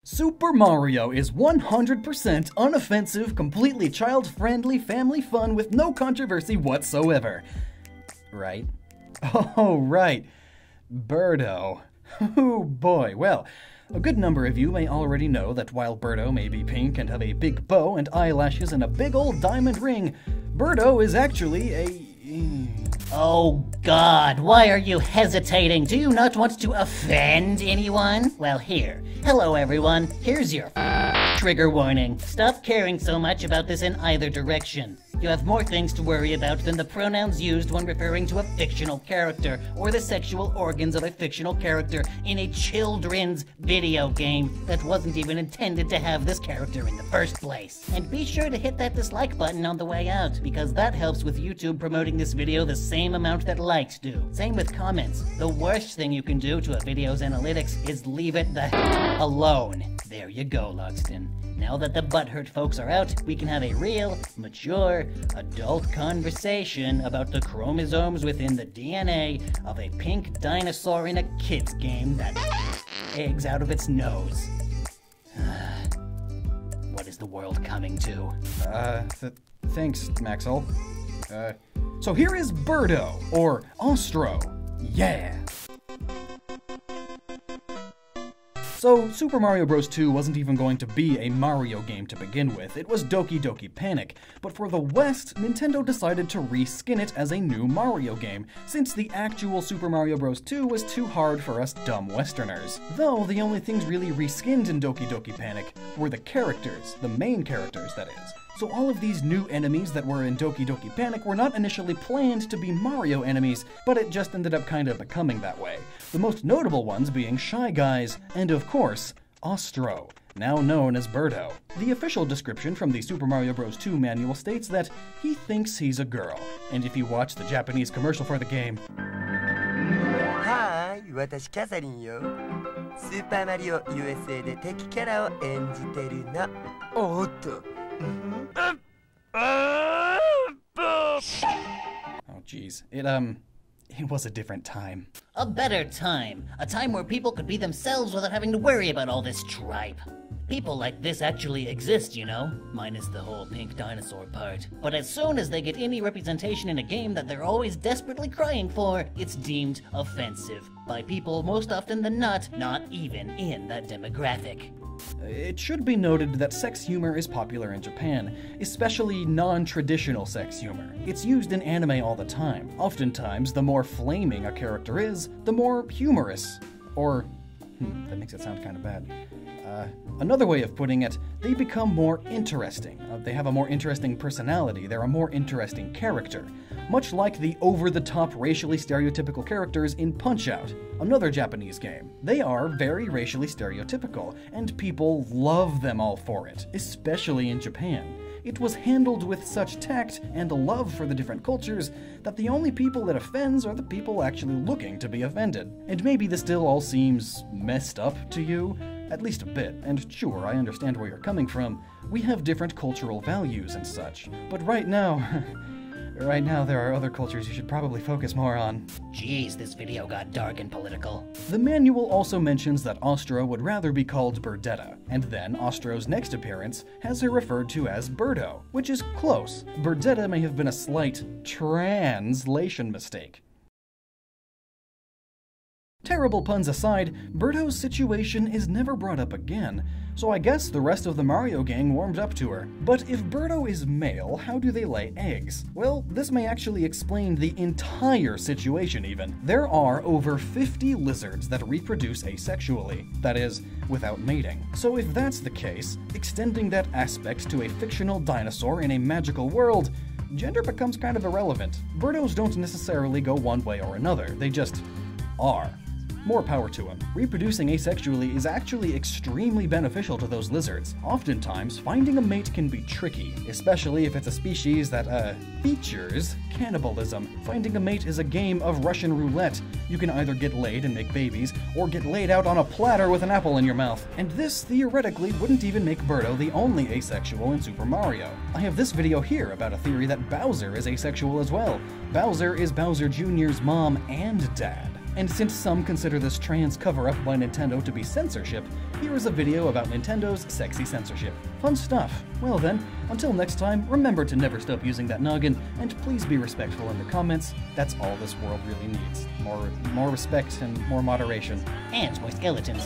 Super Mario is 100% unoffensive, completely child-friendly family fun with no controversy whatsoever. Right? Oh, right. Birdo. Oh boy, well, a good number of you may already know that while Birdo may be pink and have a big bow and eyelashes and a big old diamond ring, Birdo is actually a... Oh God, why are you hesitating? Do you not want to offend anyone? Well, here. Hello everyone, here's your trigger warning. Stop caring so much about this in either direction. You have more things to worry about than the pronouns used when referring to a fictional character, or the sexual organs of a fictional character in a children's video game that wasn't even intended to have this character in the first place. And be sure to hit that dislike button on the way out, because that helps with YouTube promoting this video the same amount that likes do. Same with comments. The worst thing you can do to a video's analytics is leave it the alone. There you go, Logston. Now that the butthurt folks are out, we can have a real, mature, adult conversation about the chromosomes within the DNA of a pink dinosaur in a kid's game that eggs out of its nose. What is the world coming to? Thanks, Maxill. So here is Birdo, or Ostro. Yeah! So, Super Mario Bros. 2 wasn't even going to be a Mario game to begin with, it was Doki Doki Panic, but for the West, Nintendo decided to reskin it as a new Mario game, since the actual Super Mario Bros. 2 was too hard for us dumb Westerners. Though, the only things really reskinned in Doki Doki Panic were the characters, the main characters, that is. So all of these new enemies that were in Doki Doki Panic were not initially planned to be Mario enemies, but it just ended up kind of becoming that way. The most notable ones being Shy Guys, and of course, Ostro, now known as Birdo. The official description from the Super Mario Bros. 2 manual states that he thinks he's a girl, and if you watch the Japanese commercial for the game... Hi, 私キャサリンよ。スーパーマリオ USA で敵キャラを演じてるの。おっと。Oh geez, it was a different time. A better time. A time where people could be themselves without having to worry about all this tripe. People like this actually exist, you know, minus the whole pink dinosaur part. But as soon as they get any representation in a game that they're always desperately crying for, it's deemed offensive by people most often than not even in that demographic. It should be noted that sex humor is popular in Japan, especially non-traditional sex humor. It's used in anime all the time. Oftentimes, the more flaming a character is, the more humorous. Or, that makes it sound kind of bad. Another way of putting it, they become more interesting. They have a more interesting personality, they're a more interesting character. Much like the over-the-top racially stereotypical characters in Punch-Out!, another Japanese game. They are very racially stereotypical, and people love them all for it, especially in Japan. It was handled with such tact and love for the different cultures that the only people it offends are the people actually looking to be offended. And maybe this still all seems messed up to you, at least a bit, and sure, I understand where you're coming from. We have different cultural values and such, but right now there are other cultures you should probably focus more on. Jeez, this video got dark and political. The manual also mentions that Ostro would rather be called Birdetta, and then Ostro's next appearance has her referred to as Birdo, which is close. Birdetta may have been a slight translation mistake. Terrible puns aside, Birdo's situation is never brought up again, so I guess the rest of the Mario gang warmed up to her. But if Birdo is male, how do they lay eggs? Well, this may actually explain the entire situation even. There are over 50 lizards that reproduce asexually, that is, without mating. So if that's the case, extending that aspect to a fictional dinosaur in a magical world, gender becomes kind of irrelevant. Birdos don't necessarily go one way or another, they just are. More power to him. Reproducing asexually is actually extremely beneficial to those lizards. Oftentimes, finding a mate can be tricky, especially if it's a species that, features cannibalism. Finding a mate is a game of Russian roulette. You can either get laid and make babies, or get laid out on a platter with an apple in your mouth. And this, theoretically, wouldn't even make Birdo the only asexual in Super Mario. I have this video here about a theory that Bowser is asexual as well. Bowser is Bowser Jr.'s mom and dad. And since some consider this trans cover-up by Nintendo to be censorship, here is a video about Nintendo's sexy censorship. Fun stuff. Well then, until next time, remember to never stop using that noggin, and please be respectful in the comments. That's all this world really needs. More respect and more moderation. And more skeletons.